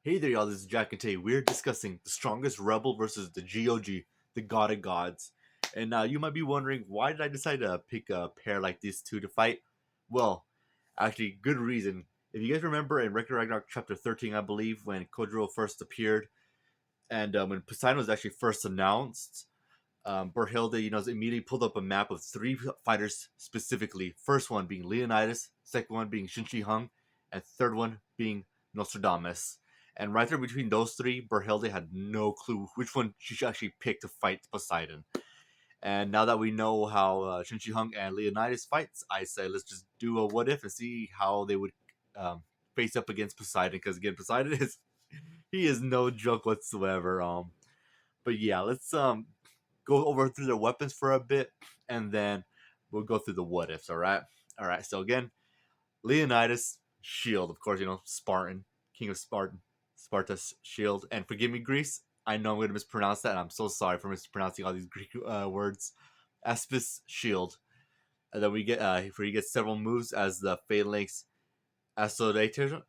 Hey there, y'all. This is Jack, and today we're discussing the strongest rebel versus the GOG, the God of Gods. And you might be wondering, why did I decide to pick a pair like these two to fight? Well, actually, good reason. If you guys remember in Ragnarok chapter 13, I believe, when Kodro first appeared, and when Poseidon was actually first announced, Berhilde, immediately pulled up a map of three fighters specifically. First one being Leonidas, second one being Shinshi Hung, and third one being Nostradamus. And right there between those three, Berhilde had no clue which one she should actually pick to fight Poseidon. And now that we know how Shinshi Hung and Leonidas fights, I say let's just do a what if and see how they would face up against Poseidon. Because again, Poseidon is no joke whatsoever. But yeah, let's go over through their weapons for a bit, and then we'll go through the what ifs. All right. So again, Leonidas shield, of course, Spartan, king of Sparta's shield. And forgive me, Greece. I know I'm going to mispronounce that, and I'm so sorry for mispronouncing all these Greek words. Aspis shield. And then we get where you get several moves as the phalanx assolation.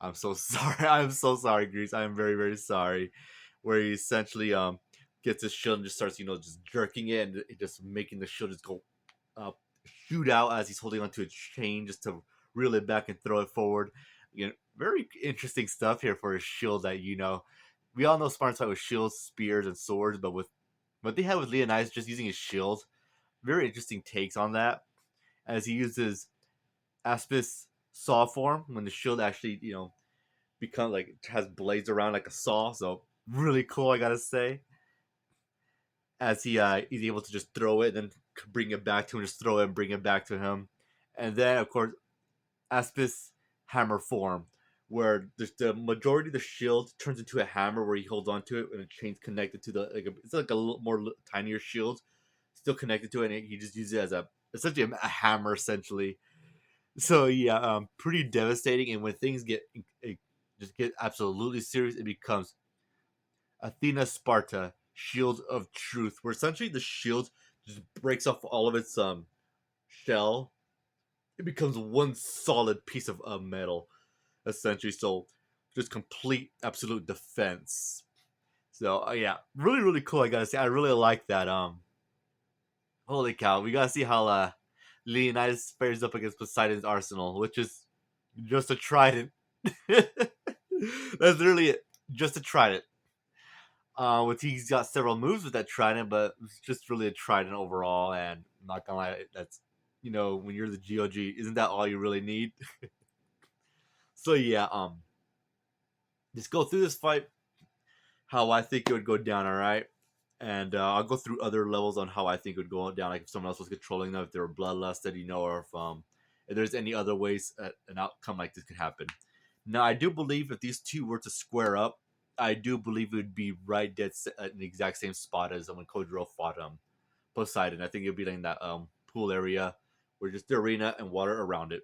I'm so sorry. I'm so sorry, Greece. I am very, very sorry. Where he essentially gets his shield and just starts, just jerking it and just making the shield just go shoot out as he's holding onto a chain just to reel it back and throw it forward. Very interesting stuff here for a shield that we all know Spartans fight with shields, spears, and swords, but with what they have with Leonidas just using his shield, very interesting takes on that. As he uses Aspis saw form when the shield actually, becomes like has blades around like a saw, so really cool, I gotta say. As he's able to just throw it, then bring it back to him, just throw it and bring it back to him, and then of course Aspis hammer form, where the majority of the shield turns into a hammer where he holds onto it and the chain's connected to it's like a little more tinier shield, still connected to it, and he just uses it as essentially a hammer essentially. So yeah, pretty devastating. And when things just get absolutely serious, it becomes Athena Sparta, Shield of Truth, where essentially the shield just breaks off all of its shell. It becomes one solid piece of metal, essentially. So just complete, absolute defense. So yeah, really, really cool. I gotta say, I really like that. Holy cow, we gotta see how Leonidas fares up against Poseidon's arsenal, which is just a trident. That's literally it, just a trident. With he's got several moves with that trident, but it's just really a trident overall. And I'm not gonna lie, that's when you're the GOG, isn't that all you really need? So yeah, just go through this fight how I think it would go down. All right, and I'll go through other levels on how I think it would go down. Like if someone else was controlling them, if they were bloodlusted, or if there's any other ways an outcome like this could happen. Now, I do believe if these two were to square up, I do believe it would be right dead at the exact same spot as when Kodro fought Poseidon. I think it would be like in that pool area where just the arena and water around it.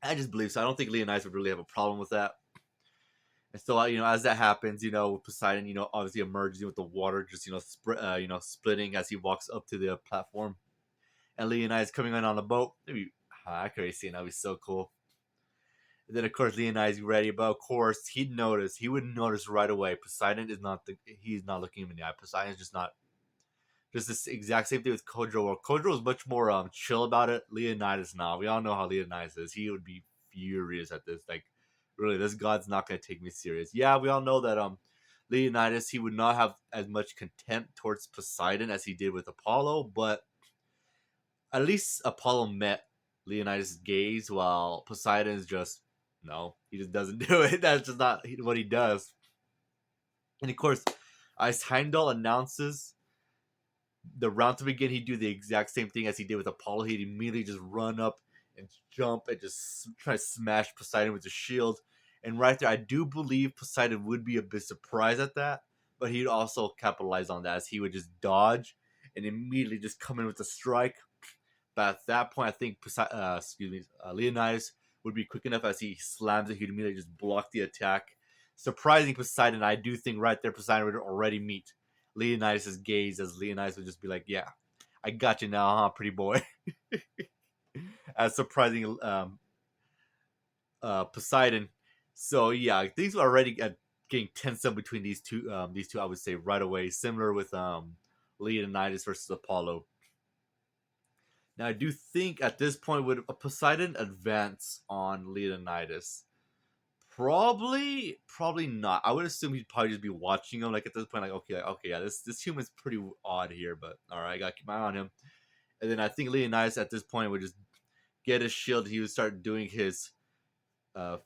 I just believe so. I don't think Leonidas would really have a problem with that. And so, as that happens, Poseidon, obviously emerges with the water just, splitting as he walks up to the platform. And Leonidas coming on the boat. Maybe, I could already see it. That'd be so cool. And then of course Leonidas ready, but of course he would notice right away. Poseidon is not he's not looking him in the eye. Poseidon's just not just this exact same thing with Kodro. Where Kodro is much more chill about it. Leonidas now. We all know how Leonidas is. He would be furious at this. Like, really, this god's not gonna take me serious. Yeah, we all know that Leonidas, he would not have as much contempt towards Poseidon as he did with Apollo, but at least Apollo met Leonidas' gaze, while Poseidon's just no, he just doesn't do it. That's just not what he does. And of course, as Heimdall announces the round to begin, he'd do the exact same thing as he did with Apollo. He'd immediately just run up and jump and just try to smash Poseidon with his shield. And right there, I do believe Poseidon would be a bit surprised at that, but he'd also capitalize on that as he would just dodge and immediately just come in with a strike. But at that point, I think Leonidas would be quick enough as he slams it. He'd immediately just block the attack. Surprising Poseidon, I do think right there Poseidon would already meet Leonidas' gaze, as Leonidas would just be like, yeah, I got you now, huh, pretty boy? As surprising Poseidon So yeah, things were already getting tense up between these two. These two, I would say, right away. Similar with Leonidas versus Apollo. Now, I do think at this point would Poseidon advance on Leonidas? Probably not. I would assume he'd probably just be watching him. Like at this point, like okay, yeah, this human's pretty odd here, but all right, I gotta keep my eye on him. And then I think Leonidas at this point would just get his shield. He would start doing his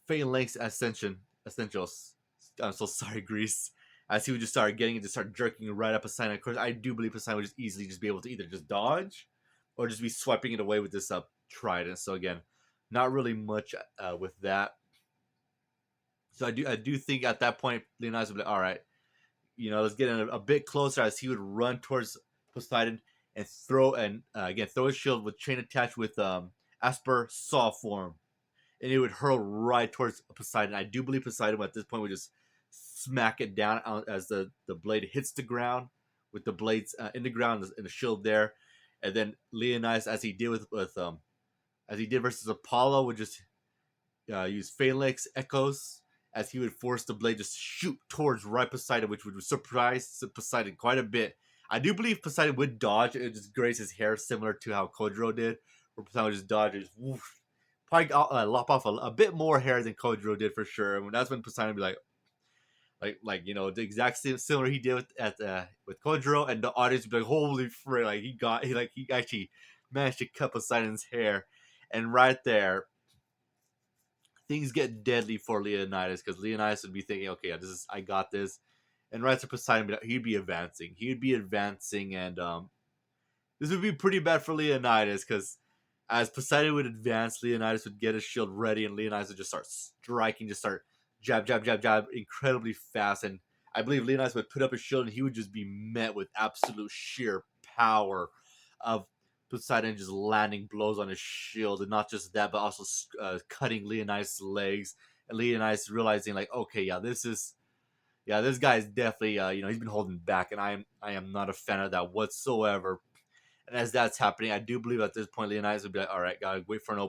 phalanx essentials. I'm so sorry, Greece. As he would just start getting it, just start jerking right up Poseidon. Of course, I do believe Poseidon would just easily just be able to either just dodge or just be swiping it away with this trident. So again, not really much with that. So I do think at that point Leonidas would be like, all right, let's get in a bit closer as he would run towards Poseidon and again throw his shield with chain attached with Asper saw form, and it would hurl right towards Poseidon. I do believe Poseidon at this point would just smack it down as the blade hits the ground with the blades in the ground and the shield there, and then Leonidas as he did as he did versus Apollo would just use phalanx echoes as he would force the blade just shoot towards right Poseidon, which would surprise Poseidon quite a bit. I do believe Poseidon would dodge and just graze his hair, similar to how Kodro did, where Poseidon would just dodge and just woof, probably lop off a bit more hair than Kodro did for sure. And that's when Poseidon would be like the exact same similar he did with Kodro, and the audience would be like, "Holy frick!" Like he actually managed to cut Poseidon's hair, and right there things get deadly for Leonidas because Leonidas would be thinking, okay, yeah, this is I got this, and right to Poseidon, he'd be advancing. He'd be advancing, and this would be pretty bad for Leonidas because as Poseidon would advance, Leonidas would get his shield ready, and Leonidas would just start striking, just start jab, jab, jab, jab, incredibly fast. And I believe Leonidas would put up his shield, and he would just be met with absolute sheer power of Poseidon just landing blows on his shield, and not just that, but also cutting Leonidas' legs. And Leonidas realizing, like, okay, yeah, this guy is definitely, he's been holding back, and I am not a fan of that whatsoever. And as that's happening, I do believe at this point Leonidas would be like, all right, gotta wait for an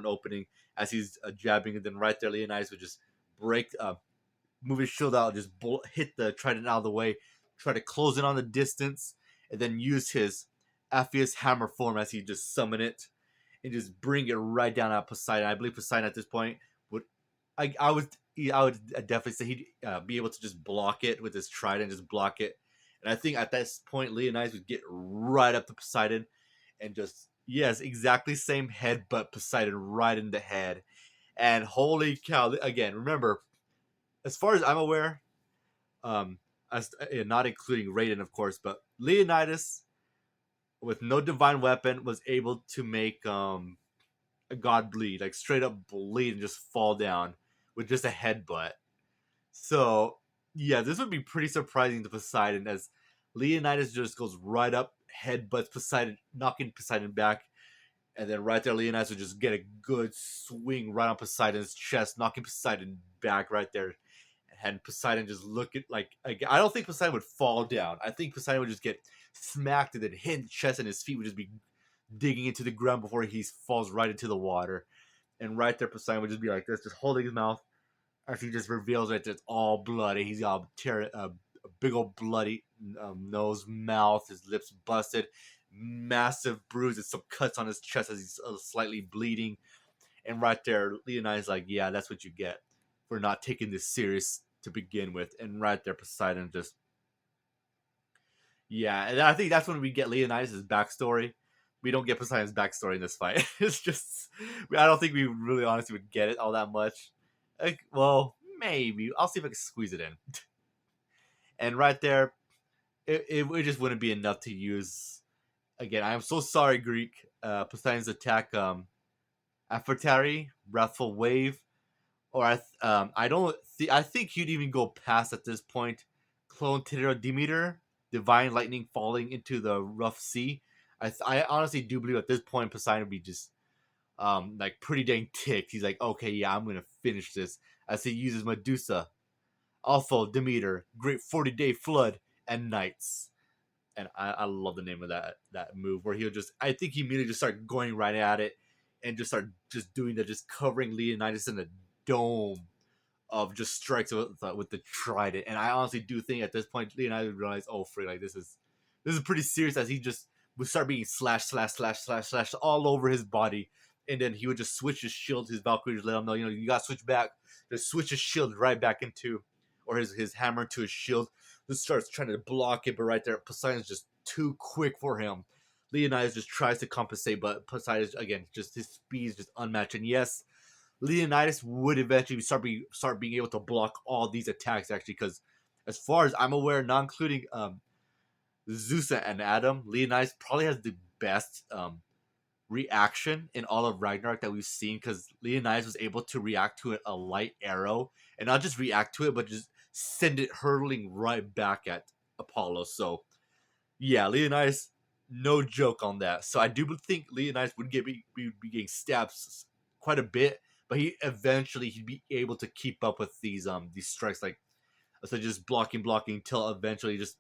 opening as he's jabbing, and then right there Leonidas would just move his shield out, just hit the trident out of the way, try to close in on the distance, and then use his Apheus hammer form as he just summon it and just bring it right down at Poseidon. I believe Poseidon at this point would, I would definitely say he'd be able to just block it with his trident, just block it. And I think at this point Leonidas would get right up to Poseidon and just yes, exactly same head, but Poseidon right in the head. And holy cow! Again, remember, as far as I'm aware, um, not including Raiden, of course, but Leonidas with no divine weapon was able to make a god bleed, like straight up bleed and just fall down with just a headbutt. So yeah, this would be pretty surprising to Poseidon as Leonidas just goes right up, headbutts Poseidon, knocking Poseidon back, and then right there Leonidas would just get a good swing right on Poseidon's chest, knocking Poseidon back right there. And Poseidon just look at I don't think Poseidon would fall down. I think Poseidon would just get smacked and then hit the chest, and his feet would just be digging into the ground before he falls right into the water. And right there, Poseidon would just be like this, just holding his mouth as he just reveals that it's all bloody. He's got a big old bloody nose, mouth, his lips busted, massive bruises, some cuts on his chest as he's slightly bleeding. And right there, Leonidas like, yeah, that's what you get for not taking this serious to begin with. And right there, Poseidon just, yeah. And I think that's when we get Leonidas' backstory. We don't get Poseidon's backstory in this fight. It's just, I don't think we really honestly would get it all that much. Like, well, maybe. I'll see if I can squeeze it in. And right there, it just wouldn't be enough to use. Again, I am so sorry, Greek. Poseidon's attack, Aphrodite, Wrathful Wave, or I don't I think he'd even go past at this point. Clone Titter Demeter, Divine Lightning falling into the rough sea. I honestly do believe at this point Poseidon would be just like pretty dang ticked. He's like, okay, yeah, I'm gonna finish this as he uses Medusa, Alpha Demeter, Great 40-Day Flood, and Knights. And I love the name of that move where he'll just I think he immediately just start going right at it and just start just doing that, just covering Leonidas in the dome of just strikes with the trident. And I honestly do think at this point Leonidas realized, oh freak, like this is pretty serious, as he just would start being slash all over his body. And then he would just switch his shield. His Valkyrie just let him know, you got to switch back. Just switch his shield right back into, or his hammer to his shield. Just starts trying to block it, but right there, Poseidon's just too quick for him. Leonidas just tries to compensate, but Poseidon, again, just his speed is just unmatched. And yes, Leonidas would eventually start being able to block all these attacks, actually, because as far as I'm aware, not including Zeus and Adam, Leonidas probably has the best reaction in all of Ragnarok that we've seen, because Leonidas was able to react to a light arrow, and not just react to it, but just send it hurtling right back at Apollo. So yeah, Leonidas, no joke on that. So I do think Leonidas would be getting stabbed quite a bit, but he'd be able to keep up with these strikes, like so just blocking until eventually just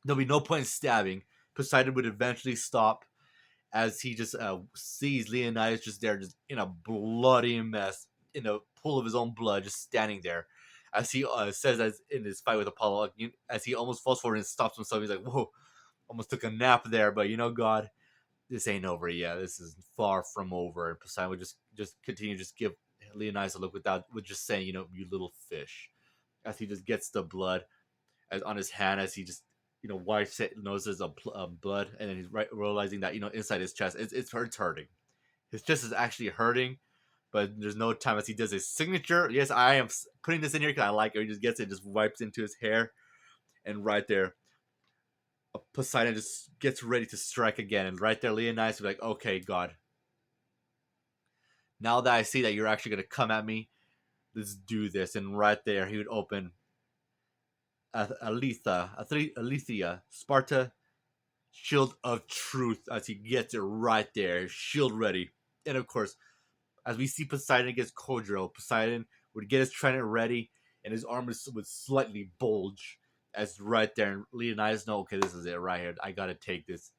there'll be no point in stabbing. Poseidon would eventually stop, as he just sees Leonidas just there, just in a bloody mess, in a pool of his own blood, just standing there. As he says, as in his fight with Apollo, as he almost falls forward and stops himself, he's like, "Whoa, almost took a nap there, but God, this ain't over yet. This is far from over." And Poseidon would just continue, just give Leonidas a look with just saying, "You little fish," as he just gets the blood as on his hand, as he just wipes it, notices blood, and then he's realizing that inside his chest, it's hurting. His chest is actually hurting, but there's no time, as he does his signature. Yes, I am putting this in here because I like it. He just gets it, just wipes into his hair, and right there, Poseidon just gets ready to strike again. And right there, Leonidas will be like, "Okay, God, now that I see that you're actually gonna come at me, let's do this." And right there, he would open Aletheia, Sparta, Shield of Truth, as he gets it right there, shield ready. And of course, as we see Poseidon against Kodro, Poseidon would get his trident ready, and his armor would slightly bulge, as right there, and Leonidas know, okay, this is it right here. I gotta take this.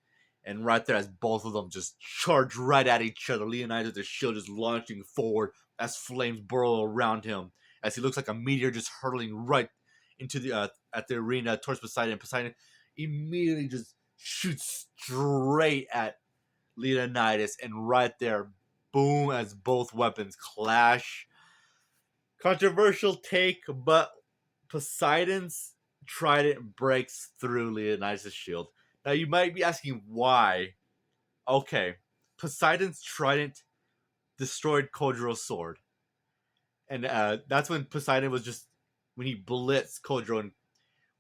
And right there, as both of them just charge right at each other, Leonidas, the shield is launching forward as flames burrow around him, as he looks like a meteor just hurtling right into the at the arena towards Poseidon. Poseidon immediately just shoots straight at Leonidas, and right there, boom, as both weapons clash. Controversial take, but Poseidon's trident breaks through Leonidas' shield. Now you might be asking why. Okay, Poseidon's trident destroyed Kodro's sword, and that's when Poseidon was just when he blitzed Kodro, and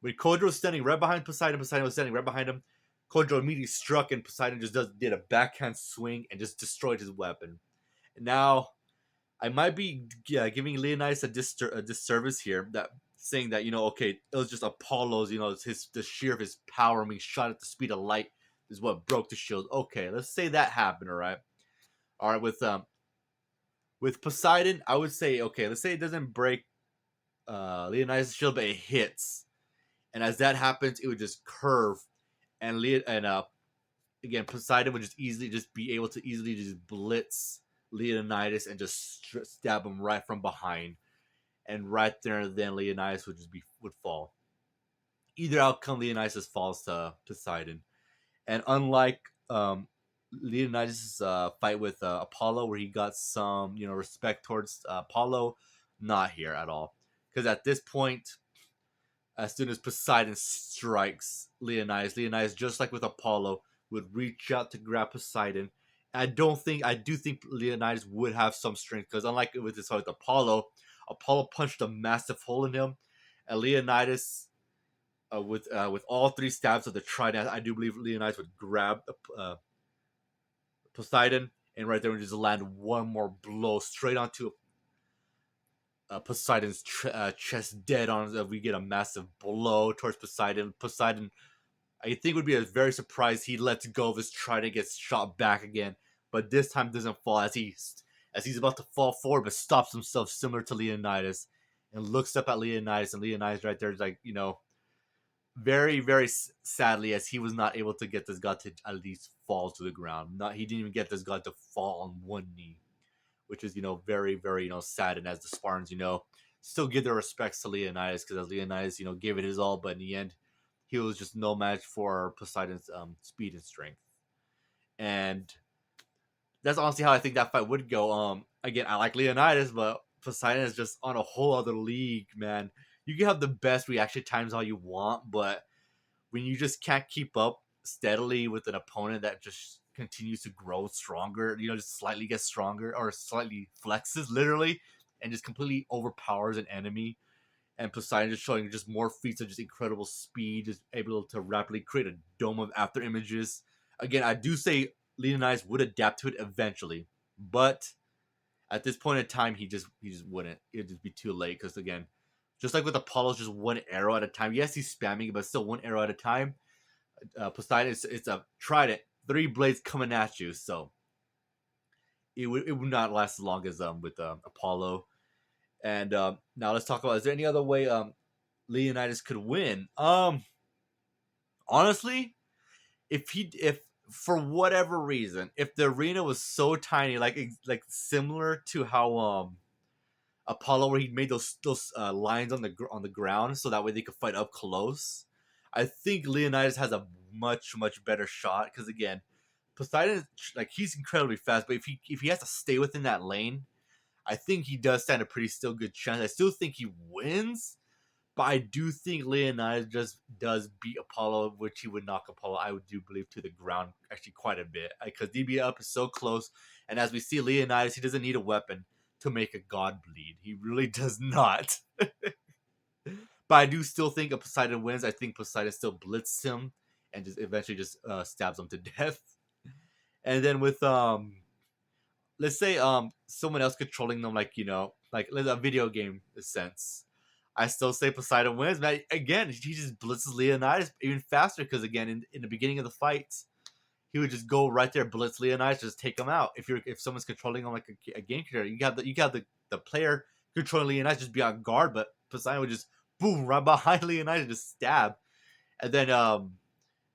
when Kodro was standing right behind Poseidon, Poseidon was standing right behind him. Kodro immediately struck, and Poseidon just did a backhand swing and just destroyed his weapon. And now I might be giving Leonidas a disservice here, that saying that okay, it was just Apollo's, the sheer of his power being shot at the speed of light is what broke the shield. Okay, let's say that happened. All right. With Poseidon, I would say, okay, let's say it doesn't break Leonidas' shield, but it hits, and as that happens, it would just curve, and again, Poseidon would just be able to easily just blitz Leonidas and just stab him right from behind, and right there and then Leonidas would fall. Either outcome, Leonidas falls to Poseidon, and unlike Leonidas' fight with Apollo, where he got some respect towards Apollo, not here at all, because at this point, as soon as Poseidon strikes Leonidas, just like with Apollo, would reach out to grab Poseidon. I do think Leonidas would have some strength, because unlike with his fight with Apollo punched a massive hole in him, and Leonidas, with all three stabs of the trident, I do believe Leonidas would grab Poseidon, and right there would just land one more blow straight onto Poseidon's chest, dead on. We get a massive blow towards Poseidon. Poseidon, I think, would be very surprised he lets go of his trident, gets shot back again, but this time doesn't fall, as he's about to fall forward, but stops himself, similar to Leonidas, and looks up at Leonidas, and Leonidas right there is like, very, very sadly, as he was not able to get this god to at least fall to the ground. He didn't even get this god to fall on one knee, which is very, very sad. And as the Spartans still give their respects to Leonidas because as Leonidas, gave it his all, but in the end, he was just no match for Poseidon's speed and strength. And that's honestly how I think that fight would go. Again, I like Leonidas, but Poseidon is just on a whole other league, man. You can have the best reaction times all you want, but when you just can't keep up steadily with an opponent that just continues to grow stronger, just slightly gets stronger or slightly flexes literally and just completely overpowers an enemy. And Poseidon just showing just more feats of just incredible speed, just able to rapidly create a dome of after images. Again, I do say Leonidas would adapt to it eventually, but at this point in time, he just wouldn't. It'd just be too late because again, just like with Apollo's just one arrow at a time. Yes, he's spamming, but still one arrow at a time. Poseidon, it's a trident, 3 blades coming at you, so it would not last as long as with Apollo. And now let's talk about: is there any other way Leonidas could win? Honestly, if for whatever reason, if the arena was so tiny, like similar to how Apollo, where he made those lines on the ground, so that way they could fight up close. I think Leonidas has a much better shot because again, Poseidon, like, he's incredibly fast, but if he has to stay within that lane, I think he does stand a pretty still good chance. I still think he wins, but I do think Leonidas just does beat Apollo, which he would knock Apollo, I would do believe, to the ground actually quite a bit. Because DB up is so close, and as we see Leonidas, he doesn't need a weapon to make a god bleed. He really does not. But I do still think if Poseidon wins, I think Poseidon still blitzes him and just eventually just stabs him to death. And then with let's say someone else controlling them, like like a video game sense, I still say Poseidon wins. But again, he just blitzes Leonidas even faster because again, in the beginning of the fights, he would just go right there, blitz Leonidas, just take him out. If someone's controlling him like a game character, you have the player controlling Leonidas just be on guard, but Poseidon would just boom right behind Leonidas, just stab. And then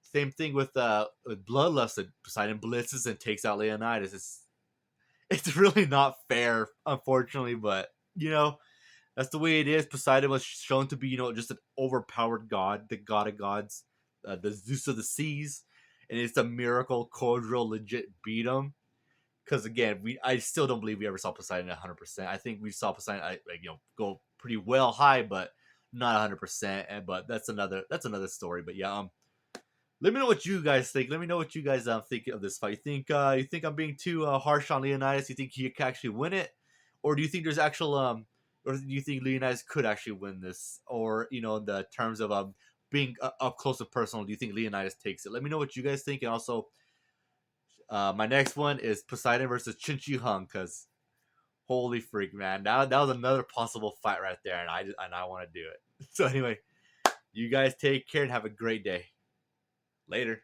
same thing with Bloodlust. Poseidon blitzes and takes out Leonidas. It's really not fair, unfortunately, but that's the way it is. Poseidon was shown to be, just an overpowered god, the god of gods, the Zeus of the seas, and it's a miracle Cordro legit beat him. Because again, I still don't believe we ever saw Poseidon at 100%. I think we saw Poseidon, go pretty well high, but not 100%. But that's another story. But yeah, let me know what you guys think. Let me know what you guys think of this fight. You think I'm being too harsh on Leonidas? You think he can actually win it, or do you think there's actual or do you think Leonidas could actually win this? Or in the terms of being up close and personal, do you think Leonidas takes it? Let me know what you guys think, and also my next one is Poseidon versus Chinchi Hung, because holy freak, man, that was another possible fight right there, and I want to do it. So anyway, you guys take care and have a great day. Later.